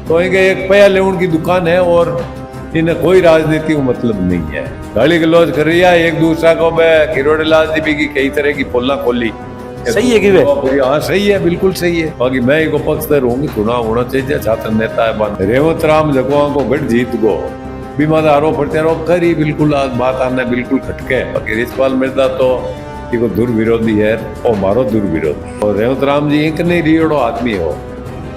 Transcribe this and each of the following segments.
तो इनके एक पया लेउन की दुकान है और इन्हें कोई राजनीति को मतलब नहीं है। गाली गलौज कर रही है एक दूसरा को। मैं किरोड़ी लाल जी की कई तरह की पोलना खोली। सही है कि वे? हाँ सही है, बिल्कुल सही है। बाकी मैं इको पक्षधर हूँ, चुनाव होना चाहिए, छात्र नेता है। रेवंत राम जगवा को गढ़ जीत गो बीमार आरोप प्रत्यारोप करी, बिल्कुल बात आने बिल्कुल खटके। बाकी रिचपाल मिर्जा तो इको दुर्विरोधी है और मारो दुर्विरोधी। और रेवंत राम जी एक नहीं रियोड़ो आदमी हो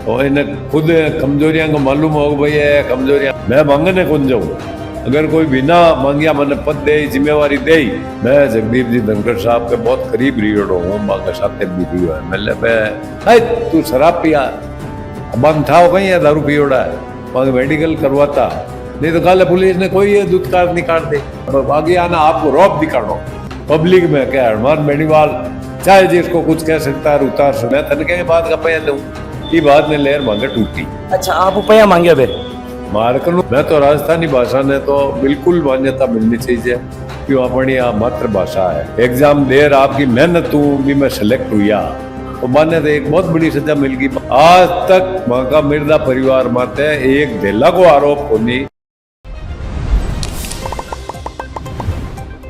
और इन्हें खुद कमजोरियां को मालूम हो भाई है कमजोरियां। मैं मांगने कौन जाऊँ? अगर कोई बिना मांगिया मैंने पद दे जिम्मेवारी दे। मैं जगदीप जी धनखड़ साहब के बहुत करीब रियोड़ो हूँ, मांगा साथ भी रियो है। मैं तू शराब पिया बंद था कहीं है, दारू पियोड़ा है वहाँ मेडिकल करवाता, नहीं तो कल पुलिस ने कोई दुत्कार निकाल दे। आगे आना आपको रौब दिखाड़ो पब्लिक में क्या हनुमान बेनीवाल चाहे जिसको कुछ कह सकता है उतार से। मैं तनके के बाद का पैया दूँ ये बात ने लहर मांगे टूटी। अच्छा आप रुपया मांगे बे मारकर मैं तो राजस्थानी भाषा ने तो बिल्कुल मान्यता मिलनी चाहिए क्यों अपनी मातृभाषा है। एग्जाम देर आपकी मेहनत भी मैं सिलेक्ट हुआ तो मान्य तो एक बहुत बड़ी सजा मिल गई। आज तक वहां का मिर्जा परिवार माते एक धेला को आरोप होनी।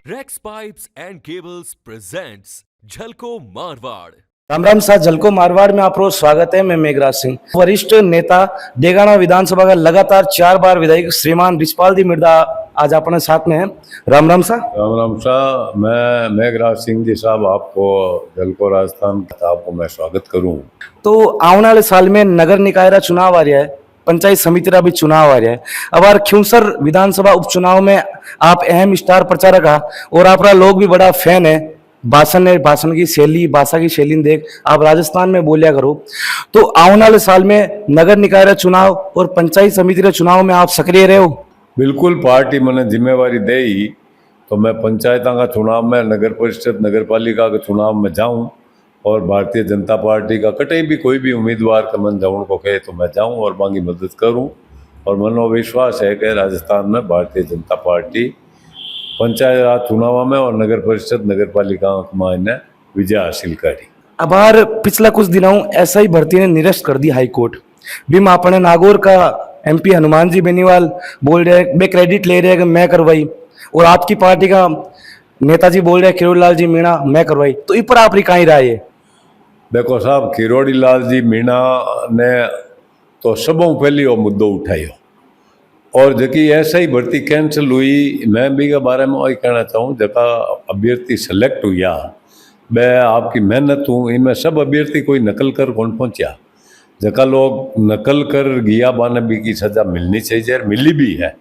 Rex pipes and cables presents Jhalko Marwar. Ram Ram साथ झलको मारवाड़ में आप रोज स्वागत है। मैं मेघराज सिंह, वरिष्ठ नेता डेगाना विधानसभा का लगातार 4 बार विधायक श्रीमान रिचपाल दी मिर्जा आज अपने साथ में है। राम राम सा। राम राम सा। मैं मेघराज सिंह जी साहब आपको झलको राजस्थान आपको मैं स्वागत करूं। तो आने वाले साल में नगर निकाय का चुनाव आ रहा है, पंचायत समिति का भी चुनाव आ रहा है। अब यार ख्यूसर विधानसभा उपचुनाव में आप अहम स्टार प्रचारक है और आपका लोग भी बड़ा फैन है। भाषण की शैली भाषा की शैली देख आप राजस्थान में बोलिया करो। तो आने वाले साल में नगर निकाय का चुनाव और पंचायत समिति के चुनाव में आप सक्रिय रहे हो? बिल्कुल, पार्टी मैंने जिम्मेवारी दे ही तो मैं पंचायतों का चुनाव में नगर परिषद नगर पालिका के चुनाव में जाऊं और भारतीय जनता पार्टी का कटे भी कोई भी उम्मीदवार का मन जाऊन को कहे तो मैं जाऊं और मांगी मदद करूं। और मनोविश्वास है कि राजस्थान में भारतीय जनता पार्टी पंचायत राज चुनाव में और नगर परिषद नगर पालिका में विजय हासिल करी। अब यार पिछला कुछ दिनों ऐसा ही भर्ती ने निरस्त कर दी हाईकोर्ट। भीम अपने नागौर का एमपी हनुमान जी बेनीवाल बोल रहे हैं, मैं क्रेडिट ले रहे हैं कि मैं करवाई, और आपकी पार्टी का नेताजी बोल रहे हैं किरोड़ी लाल जी मीणा मैं करवाई। तो इस पर आप कहीं राय है? देखो साहब, किरोड़ी लाल जी मीणा ने तो सबों पहले वो मुद्दो उठायो और जबकि ऐसा ही भर्ती कैंसिल हुई। मैं भी के बारे में वही कहना चाहूँ, जका अभ्यर्थी सेलेक्ट हुआ मैं आपकी मेहनत हूँ इनमें सब अभ्यर्थी कोई नकल कर कौन पहुँचा। जका लोग नकल कर गया बाने भी की सजा मिलनी चाहिए, मिली भी है।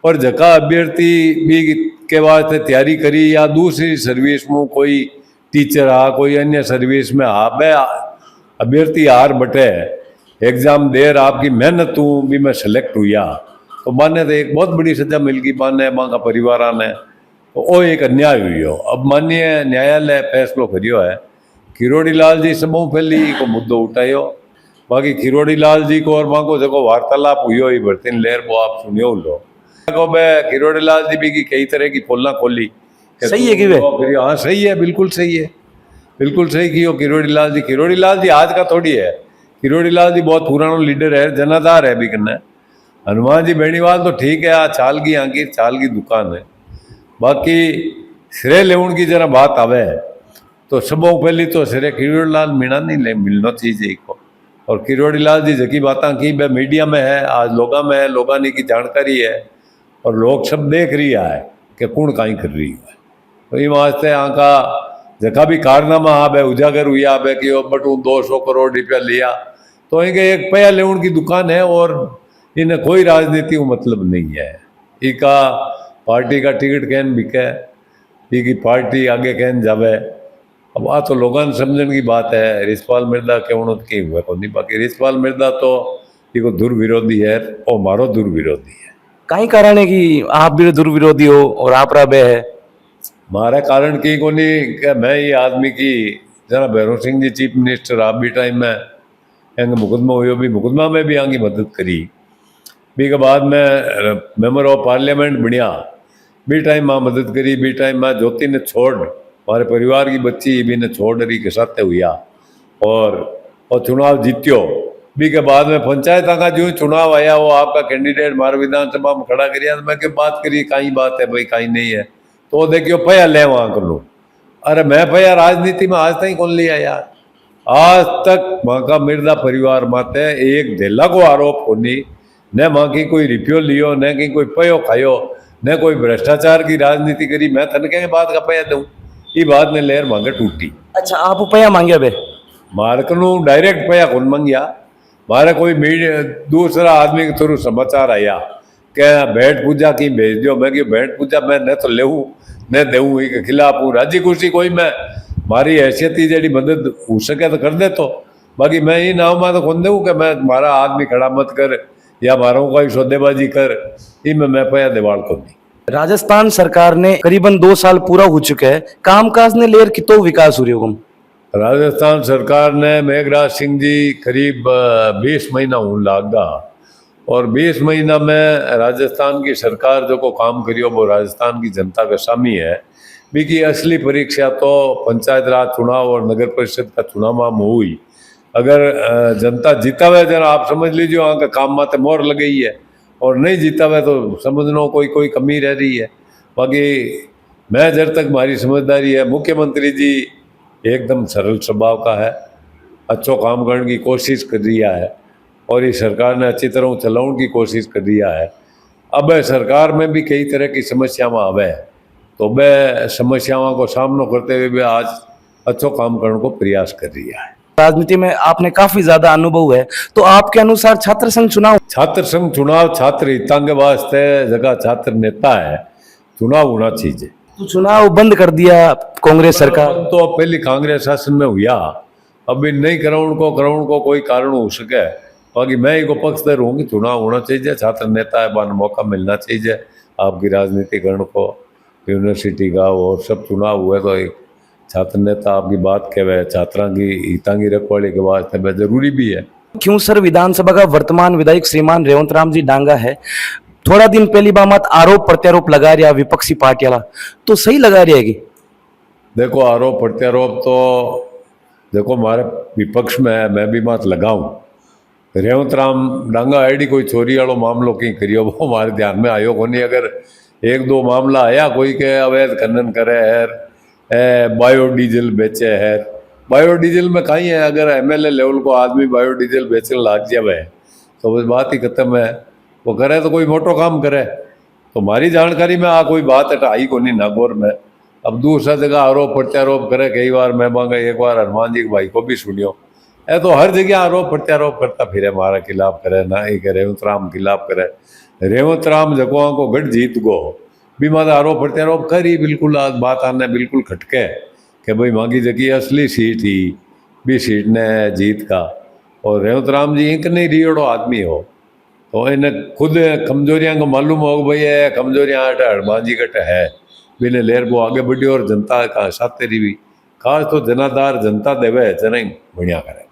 और जका अभ्यर्थी भी के वास्ते तैयारी करी या दूसरी सर्विस में कोई टीचर आ कोई अन्य सर्विस में आ बे अभ्यर्थी हार बटे एग्जाम देर आपकी मेहनत भी मैं सेलेक्ट हुआ तो माने तो एक बहुत बड़ी सजा मिल गई माने माँ का परिवार ने। तो वो एक अन्याय हुई हो। अब माननीय न्यायालय फैसलो करियो है किरोड़ी लाल जी सबों पहली को मुद्दो उठायो। बाकी किरोड़ी लाल जी को और माँ को जगह वार्तालाप हुई भर्ती लहर वो आप सुनियो लो को किरोड़ी लाल जी भी की कई तरह की पोलना खोली। सही है कि वे? हाँ सही है, बिल्कुल सही है, बिल्कुल सही की हो किरोड़ी लाल जी। किरोड़ी लाल जी आज का थोड़ी है, किरोड़ी लाल जी बहुत पुराना लीडर है, जनाधार है भी करना। हनुमान जी बेनीवाल तो ठीक है, आज चाल की दुकान है। बाकी श्रेय लेवन की जरा बात आवे तो सबों पहली तो श्रेय किरोड़ी लाल मीणा नहीं ले मिलना चाहिए को। और किरोड़ी लाल जी जकी बातें की वह मीडिया में है, आज लोगा में है, लोगा की जानकारी है और लोग सब देख रही है कि कौन कहीं कर रही है। तो ये वास्ते यहाँ का जका भी कारनामा आ उजागर हुआ है कि बटू 200 करोड़ रुपया लिया तो इनके एक पया लेवन की दुकान है और इन्हें कोई राजनीति मतलब नहीं है। इका पार्टी का टिकट कहन बिके की पार्टी आगे कहन जावे। अब आ तो लोगों ने समझने की बात है। रिचपाल मिर्जा कहना की हुआ को नहीं। बाकी रिचपाल मिर्जा तो ये दुर्विरोधी है और मारो दुर्विरोधी है। कहीं कारण है कि आप भी दुर्विरोधी हो और आप बे है? मारे कारण की को नहीं कि मैं ये आदमी की जना भैरव सिंह जी चीफ मिनिस्टर आप भी टाइम में एंग मुकदमा हुई भी मुकदमा में भी आगे मदद करी भी के बाद में मेंबर ऑफ पार्लियामेंट बढ़िया भी टाइम माँ मदद करी। भी टाइम माँ ज्योति ने छोड़ हमारे परिवार की बच्ची भी ने छोड़ रही के साथ हुआ और चुनाव जीत्यो भी के बाद में पंचायत का जो चुनाव आया वो आपका कैंडिडेट मारे विधानसभा में खड़ा करिया, तो मैं क्या बात करी, कहीं बात है भाई, कहीं नहीं है, तो देखियो पया ले वहां कर लो। अरे मैं पया राजनीति में आज तक कौन लिया यार, आज तक वहां का मिर्जा परिवार माते एक ढेला को आरोप होनी, न वहां की कोई रिप्यो लियो, न की कोई पयो खायो, न कोई भ्रष्टाचार की राजनीति करी। मैं तन के बात का पया दूं, ये बात ने लहर मांगे टूटी। अच्छा, आप रुपया मांगे बे? मारकनू डायरेक्ट पया कौन मंगिया, मारे कोई मीडिया दूसरा आदमी के थ्रू समाचार आया कि भेंट पूजा की भेज दो। मैं कि भेंट पूजा मैं न तो लेहूँ न देऊँ, के खिलाफ हूँ, राजी खुशी कोई मैं मारी हैसियत ही जड़ी मदद हो सके तो कर दे, तो बाकी मैं ये नाव में तो कौन दूँ कि मैं मारा आदमी खड़ा मत कर या मारा कोई सौदेबाजी कर, ये मैं पया दीवार को नहीं। राजस्थान सरकार ने करीबन 2 साल पूरा हो चुके हैं, कामकाज ने लेर कितो विकास हो रही होगा? राजस्थान सरकार ने मेघराज सिंह जी करीब 20 महीना होने लागा, और 20 महीना में राजस्थान की सरकार जो को काम करियो वो राजस्थान की जनता का सामी है। भी की असली परीक्षा तो पंचायत राज चुनाव और नगर परिषद का चुनाव में हुई। अगर जनता जीतावे जरा आप समझ लीजिए वहाँ का काम माते मोहर लग गई है, और नहीं जीतावे तो समझनो कोई कोई कमी रह रही है। बाकी मैं जब तक हमारी समझदारी है, मुख्यमंत्री जी एकदम सरल स्वभाव का है, अच्छो काम करने की कोशिश कर दिया है, और ये सरकार ने अच्छी तरह चलाने की कोशिश कर दिया है। अब सरकार में भी कई तरह की समस्याएं आवे, तो वह समस्याओं को सामना करते हुए भी आज अच्छो काम करने को प्रयास कर रही है। राजनीति में आपने काफी ज्यादा अनुभव है, तो आपके अनुसार छात्र संघ चुनाव छात्र हितां के वास्ते जगह छात्र नेता है, चुनाव होना चाहिए। तो चुनाव बंद कर दिया कांग्रेस सरकार। तो पहले कांग्रेस शासन में हुआ, अभी नहीं कराउन को कोई कारण हो सके। बाकी मैं एक पक्षधर हूँ कि चुनाव होना चाहिए, छात्र नेता है बान मौका मिलना चाहिए आपकी राजनीति करने को, यूनिवर्सिटी का और सब चुनाव हुए तो एक छात्र नेता आपकी बात कहे, छात्रा की हितां की रखवाली के वास्ते वह जरूरी भी है। क्यों सर विधानसभा का वर्तमान विधायक श्रीमान रेवंत राम जी डांगा है, थोड़ा दिन पहली बात आरोप प्रत्यारोप लगा रहा विपक्षी पार्टी वाला, तो सही लगा रही है? देखो आरोप प्रत्यारोप तो देखो हमारे विपक्ष में है, मैं भी मत लगाऊं। रेवंत राम डांगा आईडी कोई चोरी वालों मामलों की करियो वो हमारे ध्यान में आयो को नहीं। अगर एक दो मामला आया कोई के अवैध खनन करे है, बायोडीजल बेचे है, बायोडीजल में कहीं है, अगर एमएलए लेवल को आदमी बायोडीजल बेचने लग जाए तो बस बात ही खत्म है। वो करे तो कोई मोटो काम करे, तो हमारी जानकारी में कोई बात है आई को नहीं नागौर में। अब दूसरा जगह आरोप प्रत्यारोप करे, कई बार मैं मांगा एक बार हनुमान जी के भाई को भी सुनियो, है तो हर जगह आरोप प्रत्यारोप करता फिर हमारा खिलाफ करे ना, एक रेवंत राम खिलाफ करे। रेवंत राम जगहों को गढ़ जीत गो भी माता आरोप प्रत्यारोप करी, बिल्कुल आज बात आने बिल्कुल खटके कि भाई मांगी जगह असली सीट ही भी सीट ने जीत का, और रेवंत राम जी इंक नहीं रियोड़ो आदमी हो, तो इन्हें खुद कमजोरियां को मालूम हो भाई है कमजोरियां हनुमान जी कट है, बिने लेर को आगे बढ़ी और जनता का साथ तेरी भी खास तो जनाधार जनता देवे जना बढ़िया करे।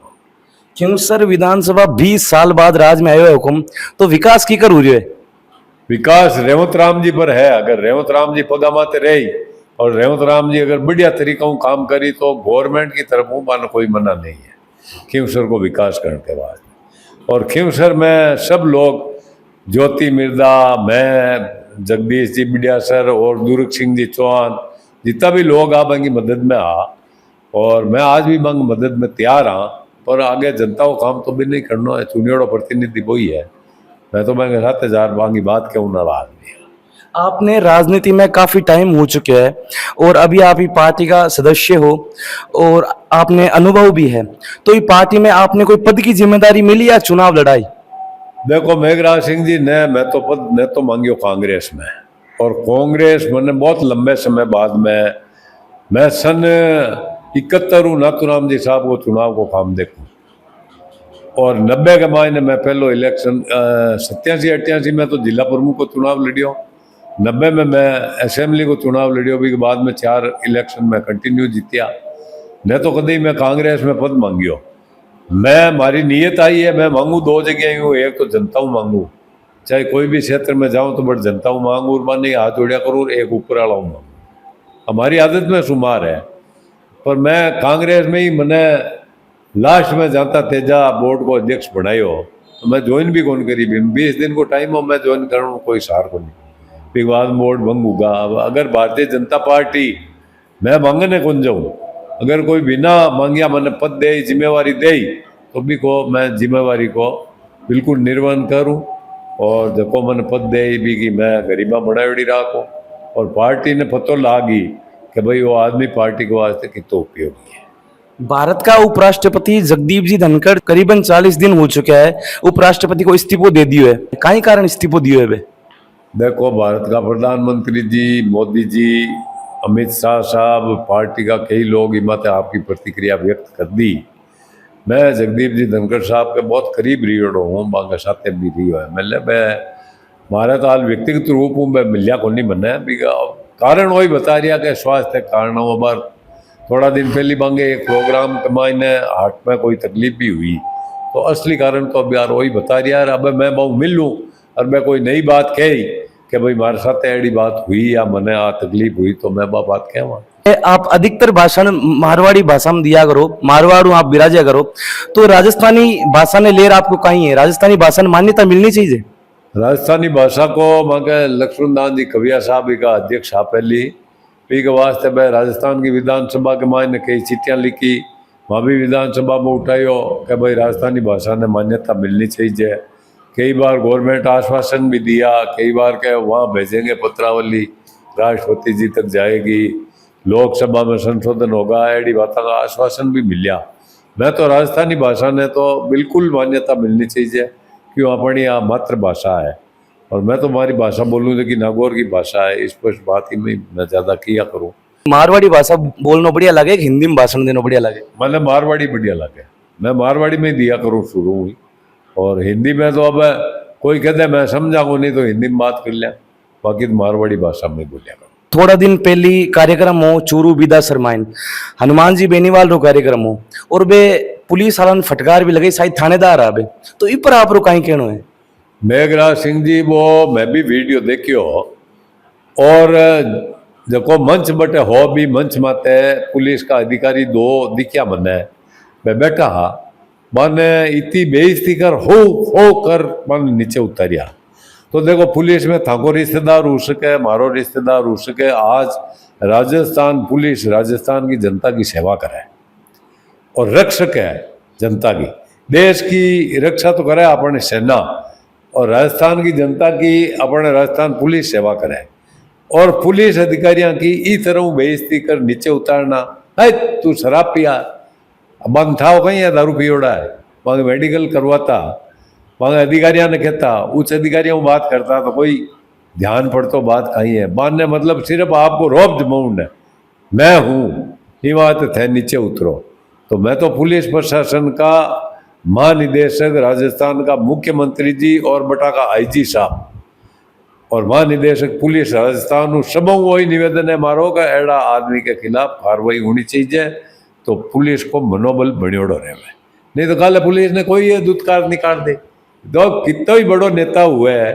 क्यों सर विधानसभा 20 साल बाद राज में आयो है हुकुम, तो विकास की कर हो रही है? विकास रेवंत राम जी पर है। अगर रेवंत राम जी पगामाते रही और रेवंत राम जी अगर बढ़िया तरीकों काम करी तो गवर्नमेंट की तरफ मानो कोई मना नहीं है खींवसर को विकास करने के बाद। और खींवसर में सब लोग, ज्योति मिर्जा, मैं, जगदीश जी बिडिया सर और दुर्ग सिंह जी चौहान, जितना भी लोग आप की मदद में आ, और मैं आज भी मंग मदद में तैयार हाँ, पर आगे जनता को काम तो भी नहीं करना है, चुनियोड़ो प्रतिनिधि वही है। मैं तो मैं साथ हजार बांगी बात क्यों ना आदमी। आपने राजनीति में काफी टाइम हो चुके हैं और अभी आप ही पार्टी का सदस्य हो और आपने अनुभव भी है, तो ये पार्टी में आपने कोई पद की जिम्मेदारी मिली या चुनाव लड़ाई? देखो मेघराज सिंह जी ने मैं तो पद ने तो मांगियो कांग्रेस में, और कांग्रेस मैंने बहुत लंबे समय बाद में मैं सन 71 नाथूराम जी साहब को चुनाव को काम देखूं, और 90 के महीने में पहलो इलेक्शन 87-88 में तो जिला प्रमुख को चुनाव लड़ियो, 90 में मैं असेंबली को चुनाव लड़ियो, भी के बाद में 4 इलेक्शन में कंटिन्यू जीतिया। न तो कभी मैं कांग्रेस में पद मांगियो, मैं मारी नीयत आई है मैं मांगू 2 जगह हूँ, एक तो जनताओं मांगू, चाहे कोई भी क्षेत्र में जाऊँ तो बट जनताओं मांगू और मान नहीं हाथ जोड़िया करूँ, एक ऊपर वाला मांगू, हमारी आदत में शुमार है। पर मैं कांग्रेस में ही मैंने लास्ट में जाता तेजा बोर्ड को अध्यक्ष बनायो तो मैं ज्वाइन भी कौन करी भी 20 दिन को टाइम हो मैं ज्वाइन करूँ कोई सार को नहीं फिर बाद बोर्ड भंग होगा। अब अगर भारतीय जनता पार्टी मैं मांगने कौन जाऊँ अगर कोई बिना मांगिया मैंने पद दे जिम्मेवारी दे तो भी को मैं जिम्मेवारी को बिल्कुल निर्वहन करूँ और जको मैंने पद दे भी कि मैं गरीबा बनायोड़ी राखूँ और पार्टी ने पतो लागी कि भाई वो आदमी पार्टी के वास्ते कितना उपयोगी है। भारत का उपराष्ट्रपति जगदीप जी धनखड़ करीबन 40 दिन हो चुका है उपराष्ट्रपति को इस्तीफो दे दियो है, काई कारण इस्तीफो दियो है बे? देखो भारत का प्रधानमंत्री जी मोदी जी अमित शाह साहब पार्टी का कई लोग इमाते आपकी प्रतिक्रिया व्यक्त कर दी। मैं जगदीप जी धनखड़ साहब के बहुत करीब रियोड़ो हूँ बांगा साथे भी रियो है मतलब मैं मारा तो हाल व्यक्तिगत रूप हूँ मैं मिलिया को नहीं बनना है कारण वही बता रिया कि स्वास्थ्य कारण वो बार थोड़ा दिन पहले बांगे एक प्रोग्राम कमाईने हार्ट में कोई तकलीफ भी हुई तो असली कारण तो अब यार वही बता रहा यार अब मैं बहु मिल लूँ और मैं कोई नई बात कही कि भाई हमारे साथ ऐसी बात हुई या मैंने आ तकलीफ हुई तो मैं बात कहवा। आप अधिकतर भाषण मारवाड़ी भाषा में दिया करो, मारवाड़ू आप विराजा करो, तो राजस्थानी भाषा ने लेर आपको कहीं है, राजस्थानी भाषा ने मान्यता मिलनी चाहिए। राजस्थानी भाषा को मांगे लक्ष्मणदास जी कविया साहब का अध्यक्ष आप पहली पी के वास्ते मैं राजस्थान की विधानसभा के मायने कई चिट्ठियाँ लिखी वहाँ भी विधानसभा में उठायो कि भाई राजस्थानी भाषा ने मान्यता मिलनी चाहिए। कई बार गवर्नमेंट आश्वासन भी दिया कई बार के वहाँ भेजेंगे पत्रावली राष्ट्रपति जी तक जाएगी लोकसभा में संशोधन होगा ऐसी बातों का आश्वासन भी मिलिया। मैं तो राजस्थानी भाषा ने तो बिल्कुल मान्यता मिलनी चाहिए क्यों अपनी यहाँ मातृभाषा है और मैं तो हमारी भाषा बोलूँ लेकिन नागौर की भाषा है स्पष्ट बात ही में मैं ज़्यादा किया करूँ। मारवाड़ी भाषा बोलना बढ़िया लगे कि हिंदी में भाषण देना बढ़िया लगे? मैंने मारवाड़ी बढ़िया लगे मैं मारवाड़ी में दिया करूँ शुरू हुई और हिंदी में तो अब कोई कहते मैं समझाऊँ नहीं तो हिंदी में बात कर लिया बाकी तो मारवाड़ी भाषा में बोलिया करूँ। थोड़ा दिन पहले कार्यक्रम हो चूरू विदा शर्माइन हनुमान जी बेनीवाल रो कार्यक्रम हो और बे पुलिस वाला फटकार भी लगे शायद थानेदार आवे तो इ पर आप रो कहीं कहनो है? मेघराज सिंह जी वो मैं भी वीडियो देखियो और जको मंच बटे हो भी मंच माते पुलिस का अधिकारी दो दिखिया मने मैं बैठा हा मैंने इतनी बेइज्जती कर हो कर मन नीचे उतारिया तो देखो पुलिस में थाको रिश्तेदार हो सके मारो रिश्तेदार हो सके आज राजस्थान पुलिस राजस्थान की जनता की सेवा करे और रक्षक है जनता की देश की रक्षा तो करे अपने सेना और राजस्थान की जनता की अपने राजस्थान पुलिस सेवा करे और पुलिस अधिकारियों की इस तरह बेइज्जती कर नीचे उतारना है तू शराब पिया बंद था कहीं या दारू पियोड़ा है वहाँ मेडिकल करवाता वहाँ अधिकारियों ने कहता उच्च अधिकारियों में बात करता तो कोई ध्यान पड़तो बात कहीं है मानने मतलब सिर्फ आपको रौब जमाउंड है मैं हूँ ये बात थे नीचे उतरो तो मैं तो पुलिस प्रशासन का महानिदेशक राजस्थान का मुख्यमंत्री जी और बटा का आईजी साहब और महानिदेशक पुलिस राजस्थान सब वही निवेदन है मारो का एड़ा आदमी के खिलाफ कार्रवाई होनी चाहिए तो पुलिस को मनोबल बनियोड़ो रहे नहीं तो कल पुलिस ने कोई ये दुत्कार निकाल दे दो कितना ही बड़ो नेता हुए है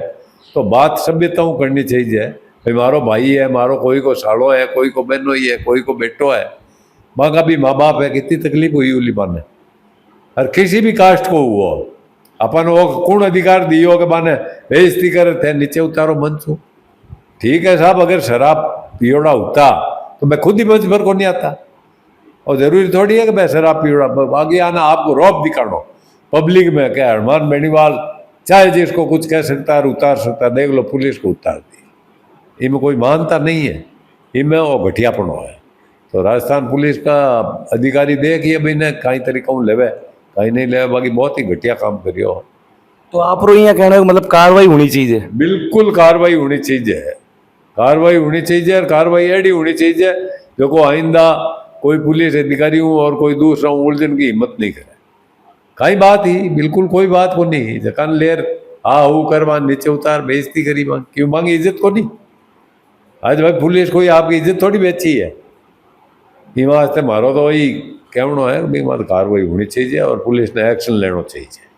तो बात सभ्यताओं करनी चाहिए भाई मारो भाई है मारो कोई को साड़ो है कोई को बहनो ही है कोई को बेटो है माँ का भी माँ बाप है कितनी तकलीफ हुई उली बाने और किसी भी कास्ट को हुआ अपन वो कौन अधिकार दियो के बाने बेइज्जती करे थे नीचे उतारो मंच हो ठीक है साहब अगर शराब पियोड़ा होता तो मैं खुद ही मंच पर को नहीं आता और जरूरी थोड़ी है कि मैं शराब पियोड़ा आगे आना आपको रौब दिखाड़ो पब्लिक में क्या हनुमान बेनीवाल चाहे जिसको कुछ कह सकता है उतार सकता है देख लो पुलिस को उतार दी इनमें कोई मानता नहीं है इनमें वो घटियापनो है तो राजस्थान पुलिस का अधिकारी देखिए भाई ने कई तरीका लेवे कहीं नहीं लेवे बाकी बहुत ही घटिया काम करियो। तो आप रो यहाँ कहना मतलब कार्रवाई होनी चाहिए? बिल्कुल कार्रवाई होनी चाहिए कार्रवाई होनी चाहिए और कार्रवाई एडी होनी चाहिए देखो आइंदा कोई पुलिस अधिकारी हूँ और कोई दूसरा उलझन की हिम्मत नहीं करे कई बात ही बिल्कुल कोई बात को नहीं जकान लेर हाँ वो करवा नीचे उतार बेइज्जती करी मांग क्यों मांगी इज्जत को नहीं आज भाई पुलिस कोई आपकी इज्जत थोड़ी बेची है ये वास्ते मारो तो वही कहना है भाई मार कार्रवाई होनी चाहिए और पुलिस ने एक्शन लेना चाहिए।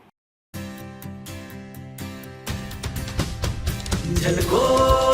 झलको